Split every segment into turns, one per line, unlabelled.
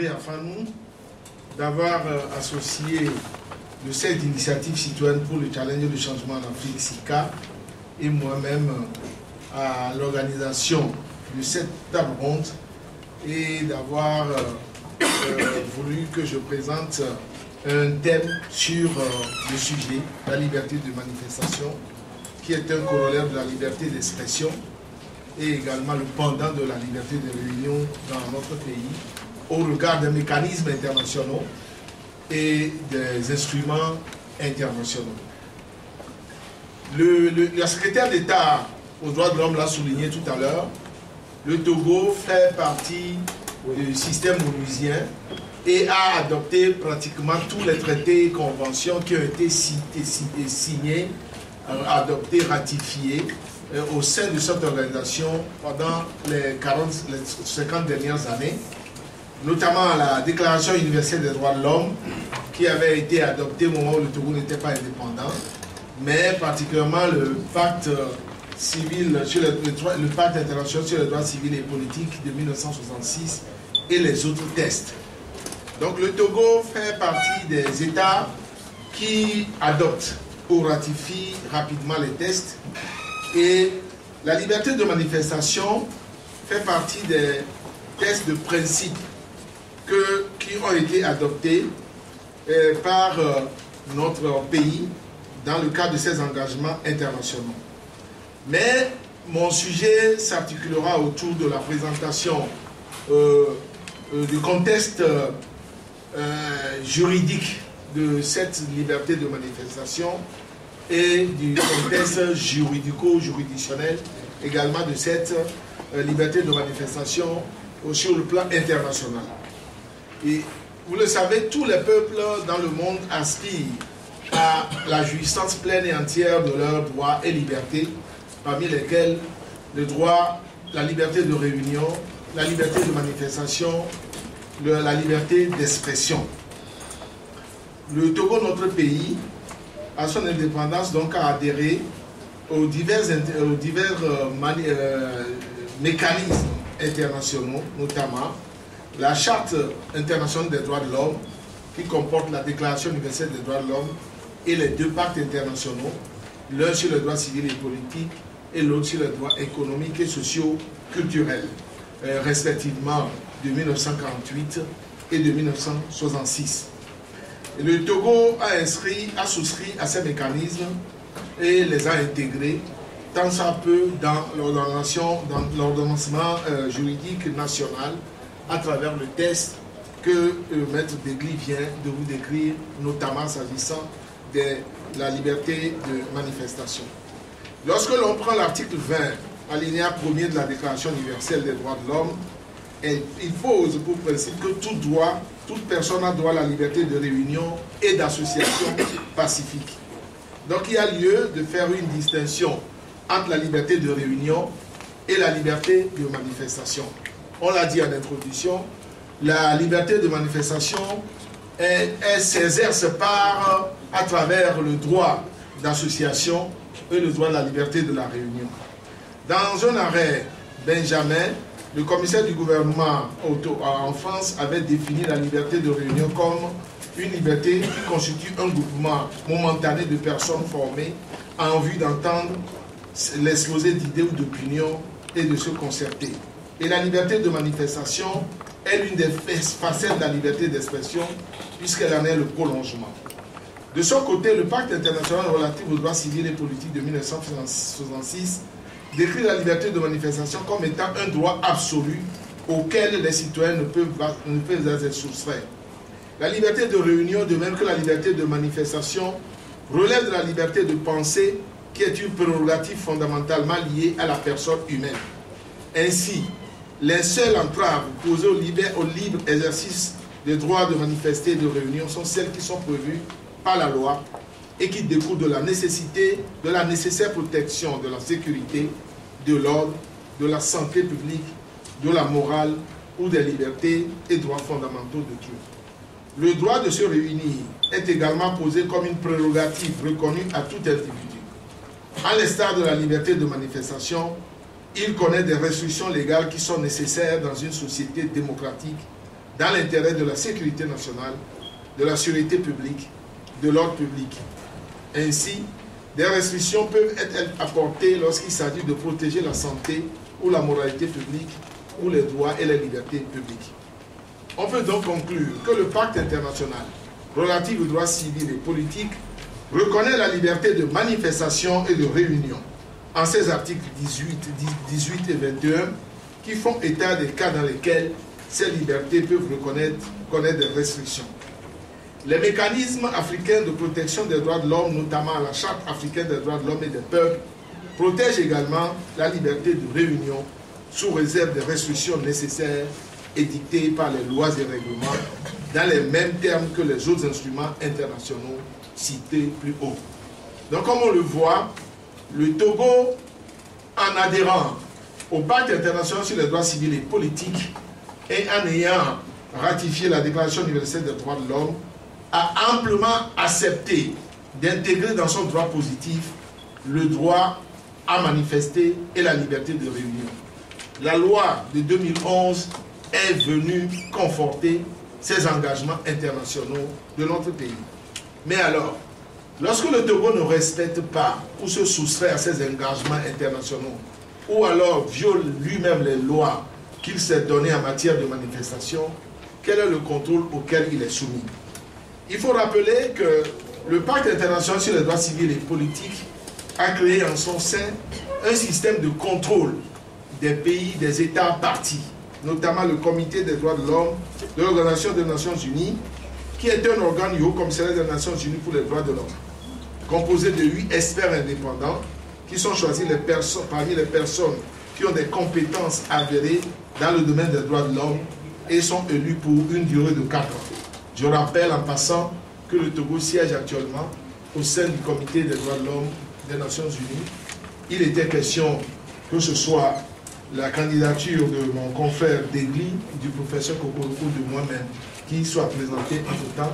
Enfin, nous, d'avoir associé le Cercle d'initiative citoyenne pour le challenge du changement en Afrique, SICA, et moi-même à l'organisation de cette table ronde et d'avoir voulu que je présente un thème sur le sujet, la liberté de manifestation, qui est un corollaire de la liberté d'expression et également le pendant de la liberté de réunion dans notre pays, au regard des mécanismes internationaux et des instruments internationaux. La secrétaire d'État aux droits de l'homme l'a souligné tout à l'heure, le Togo fait partie du système onusien et a adopté pratiquement tous les traités et conventions qui ont été signés, adoptés, ratifiés au sein de cette organisation pendant les 50 dernières années, notamment la Déclaration universelle des droits de l'homme qui avait été adoptée au moment où le Togo n'était pas indépendant, mais particulièrement le pacte civil sur le pacte international sur les droits civils et politiques de 1966 et les autres textes. Donc le Togo fait partie des États qui adoptent ou ratifient rapidement les textes, et la liberté de manifestation fait partie des textes de principe qui ont été adoptés par notre pays dans le cadre de ces engagements internationaux. Mais mon sujet s'articulera autour de la présentation du contexte juridique de cette liberté de manifestation et du contexte juridico-juridictionnel également de cette liberté de manifestation sur le plan international. Et vous le savez, tous les peuples dans le monde aspirent à la jouissance pleine et entière de leurs droits et libertés, parmi lesquels le droit, la liberté de réunion, la liberté de manifestation, la liberté d'expression. Le Togo, notre pays, à son indépendance, donc a adhéré aux divers mécanismes internationaux, notamment la Charte internationale des droits de l'homme, qui comporte la Déclaration universelle des droits de l'homme et les deux pactes internationaux, l'un sur les droits civils et politiques et l'autre sur les droits économiques et sociaux culturels, respectivement de 1948 et de 1966. Et le Togo a souscrit à ces mécanismes et les a intégrés tant soit peu dans l'ordonnancement juridique national à travers le texte que Maître Degli vient de vous décrire, notamment s'agissant de la liberté de manifestation. Lorsque l'on prend l'article 20, alinéa 1er de la Déclaration universelle des droits de l'homme, il pose pour principe que toute personne a droit à la liberté de réunion et d'association pacifique. Donc il y a lieu de faire une distinction entre la liberté de réunion et la liberté de manifestation. On l'a dit en introduction, la liberté de manifestation s'exerce à travers le droit d'association et le droit de la liberté de la réunion. Dans un arrêt, Benjamin, le commissaire du gouvernement en France avait défini la liberté de réunion comme une liberté qui constitue un groupement momentané de personnes formées en vue d'entendre l'exposé d'idées ou d'opinions et de se concerter. Et la liberté de manifestation est l'une des facettes de la liberté d'expression puisqu'elle en est le prolongement. De son côté, le pacte international relatif aux droits civils et politiques de 1966 décrit la liberté de manifestation comme étant un droit absolu auquel les citoyens ne peuvent être soustraits. La liberté de réunion, de même que la liberté de manifestation, relève de la liberté de penser qui est une prérogative fondamentalement liée à la personne humaine. Ainsi, les seules entraves posées au libre exercice des droits de manifester et de réunion sont celles qui sont prévues par la loi et qui découlent de la nécessaire protection de la sécurité, de l'ordre, de la santé publique, de la morale ou des libertés et droits fondamentaux de tous. Le droit de se réunir est également posé comme une prérogative reconnue à tout individu. À l'instar de la liberté de manifestation, il connaît des restrictions légales qui sont nécessaires dans une société démocratique dans l'intérêt de la sécurité nationale, de la sécurité publique, de l'ordre public. Ainsi, des restrictions peuvent être apportées lorsqu'il s'agit de protéger la santé ou la moralité publique ou les droits et les libertés publiques. On peut donc conclure que le pacte international relatif aux droits civils et politiques reconnaît la liberté de manifestation et de réunion en ses articles 18 et 21 qui font état des cas dans lesquels ces libertés peuvent connaître des restrictions. Les mécanismes africains de protection des droits de l'homme, notamment la Charte africaine des droits de l'homme et des peuples, protègent également la liberté de réunion sous réserve des restrictions nécessaires édictées par les lois et règlements dans les mêmes termes que les autres instruments internationaux cités plus haut. Donc, comme on le voit, le Togo, en adhérant au pacte international sur les droits civils et politiques et en ayant ratifié la Déclaration universelle des droits de l'homme, a amplement accepté d'intégrer dans son droit positif le droit à manifester et la liberté de réunion. La loi de 2011 est venue conforter ces engagements internationaux de notre pays. Mais alors, lorsque le Togo ne respecte pas ou se soustrait à ces engagements internationaux, ou alors viole lui-même les lois qu'il s'est données en matière de manifestation, quel est le contrôle auquel il est soumis? Il faut rappeler que le pacte international sur les droits civils et politiques a créé en son sein un système de contrôle des pays, des États partis, notamment le Comité des droits de l'homme de l'Organisation des Nations Unies, qui est un organe du Haut Commissariat des Nations Unies pour les droits de l'homme, composé de 8 experts indépendants qui sont choisis parmi les personnes qui ont des compétences avérées dans le domaine des droits de l'homme et sont élus pour une durée de 4 ans. Je rappelle en passant que le Togo siège actuellement au sein du Comité des droits de l'homme des Nations Unies. Il était question que ce soit la candidature de mon confrère Degli, du professeur Kokoroko, de moi-même, qui soit présentée entre-temps.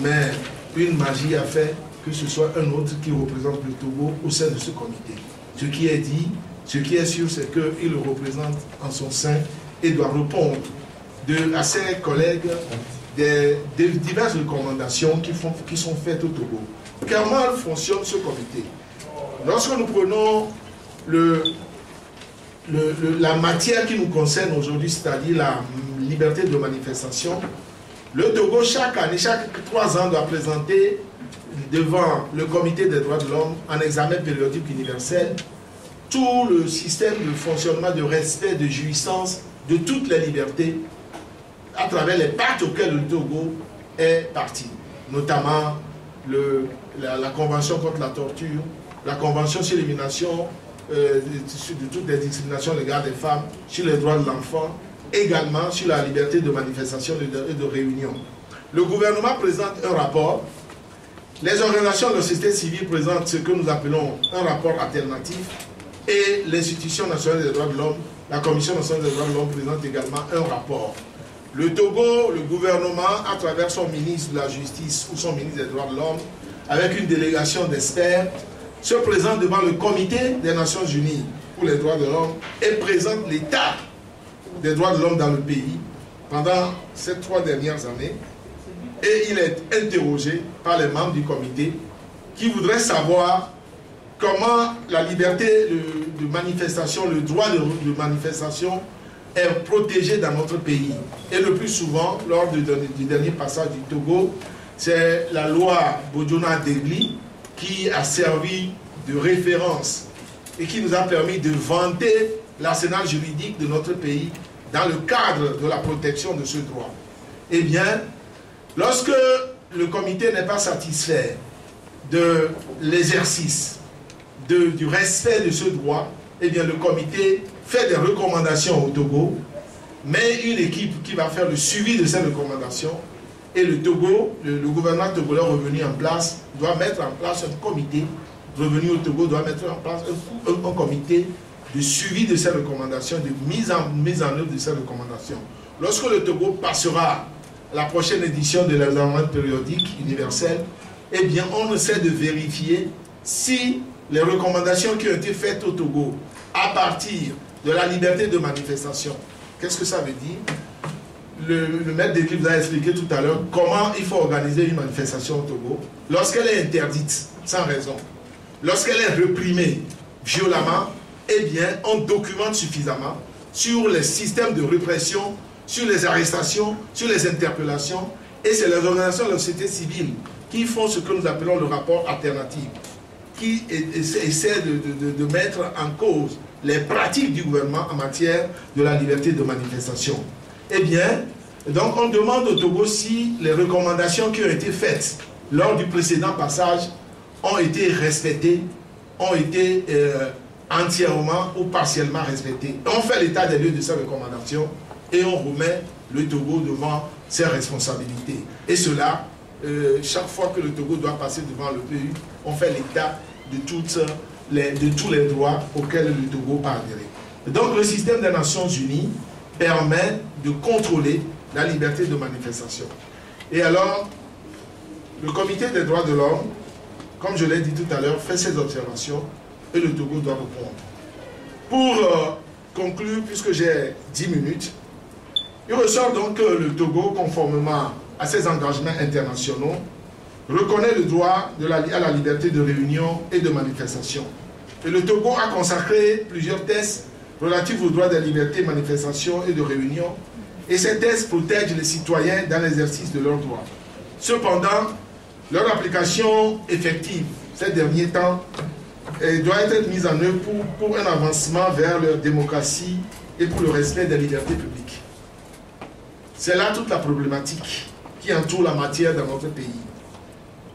Mais une magie a fait que ce soit un autre qui représente le Togo au sein de ce comité. Ce qui est dit, ce qui est sûr, c'est qu'il le représente en son sein et doit répondre à ses collègues des diverses recommandations qui sont faites au Togo. Comment fonctionne ce comité? Lorsque nous prenons la matière qui nous concerne aujourd'hui, c'est-à-dire la liberté de manifestation, le Togo, chaque année, chaque 3 ans, doit présenter devant le Comité des droits de l'homme en examen périodique universel tout le système de fonctionnement, de respect, de jouissance de toutes les libertés à travers les pactes auxquels le Togo est parti, notamment la Convention contre la torture, la Convention sur l'élimination de toutes les discriminations légales des femmes, sur les droits de l'enfant, également sur la liberté de manifestation et de réunion. Le gouvernement présente un rapport, les organisations de la société civile présentent ce que nous appelons un rapport alternatif et l'Institution nationale des droits de l'homme, la Commission nationale des droits de l'homme présente également un rapport. Le Togo, le gouvernement, à travers son ministre de la Justice ou son ministre des droits de l'homme, avec une délégation d'experts, se présente devant le Comité des Nations Unies pour les droits de l'homme et présente l'état des droits de l'homme dans le pays pendant ces 3 dernières années. Et il est interrogé par les membres du comité qui voudraient savoir comment la liberté de manifestation, le droit de manifestation est protégé dans notre pays. Et le plus souvent, lors du dernier passage du Togo, c'est la loi Bodjona-Degli qui a servi de référence et qui nous a permis de vanter l'arsenal juridique de notre pays dans le cadre de la protection de ce droit. Eh bien, lorsque le comité n'est pas satisfait de l'exercice du respect de ce droit, eh bien le comité fait des recommandations au Togo, mais une équipe qui va faire le suivi de ces recommandations, et le Togo, le gouvernement togolais revenu en place, doit mettre en place un comité, revenu au Togo, doit mettre en place un comité de suivi de ces recommandations, de mise en œuvre de ces recommandations. Lorsque le Togo passera à la prochaine édition de l'examen périodique universel, eh bien on essaie de vérifier si les recommandations qui ont été faites au Togo à partir de la liberté de manifestation, qu'est-ce que ça veut dire? le maître d'équipe vous a expliqué tout à l'heure comment il faut organiser une manifestation au Togo. Lorsqu'elle est interdite, sans raison, lorsqu'elle est réprimée violemment, eh bien, on documente suffisamment sur les systèmes de répression, sur les arrestations, sur les interpellations, et c'est les organisations de la société civile qui font ce que nous appelons le rapport alternatif, qui essaie de mettre en cause les pratiques du gouvernement en matière de la liberté de manifestation. Eh bien, donc on demande au Togo si les recommandations qui ont été faites lors du précédent passage ont été respectées, ont été entièrement ou partiellement respectées. On fait l'état des lieux de ces recommandations et on remet le Togo devant ses responsabilités. Et cela, chaque fois que le Togo doit passer devant le pays, on fait l'état de tous les droits auxquels le Togo a adhéré. Donc le système des Nations Unies permet de contrôler la liberté de manifestation. Et alors, le Comité des droits de l'homme, comme je l'ai dit tout à l'heure, fait ses observations et le Togo doit répondre. Pour conclure, puisque j'ai 10 minutes, il ressort donc que le Togo, conformément à ses engagements internationaux, reconnaît le droit à la liberté de réunion et de manifestation. Et le Togo a consacré plusieurs textes relatifs aux droits de liberté, manifestation et de réunion, et ces textes protègent les citoyens dans l'exercice de leurs droits. Cependant, leur application effective ces derniers temps doit être mise en œuvre pour un avancement vers leur démocratie et pour le respect des libertés publiques. C'est là toute la problématique qui entoure la matière dans notre pays.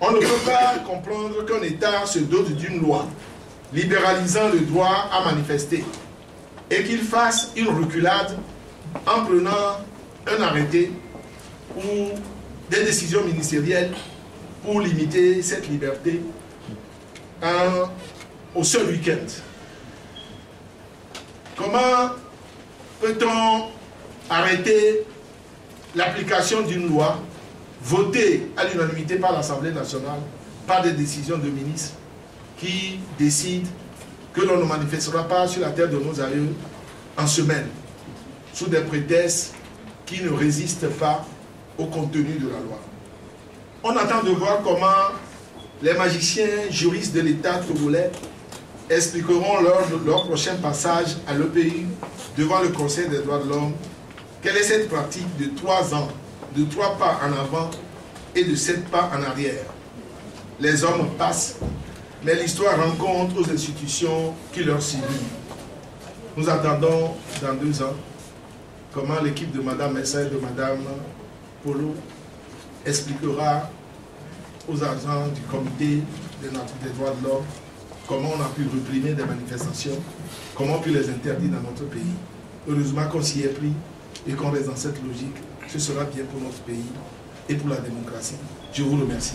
On ne peut pas comprendre qu'un État se dote d'une loi libéralisant le droit à manifester et qu'il fasse une reculade en prenant un arrêté ou des décisions ministérielles pour limiter cette liberté au seul week-end. Comment peut-on arrêter l'application d'une loi votée à l'unanimité par l'Assemblée nationale, par des décisions de ministres qui décident que l'on ne manifestera pas sur la terre de nos aïeux en semaine, sous des prétextes qui ne résistent pas au contenu de la loi. On attend de voir comment les magiciens juristes de l'État togolais expliqueront lors de leur prochain passage à l'EPI devant le Conseil des droits de l'homme quelle est cette pratique de 3 ans, de 3 pas en avant et de 7 pas en arrière. Les hommes passent, mais l'histoire rend compte aux institutions qui leur subissent. Nous attendons dans 2 ans comment l'équipe de Mme Messa et de Mme Polo expliquera aux agents du comité des droits de l'homme comment on a pu réprimer des manifestations, comment on pu les interdire dans notre pays. Heureusement qu'on s'y est pris et qu'on reste dans cette logique. Ce sera bien pour notre pays et pour la démocratie. Je vous remercie.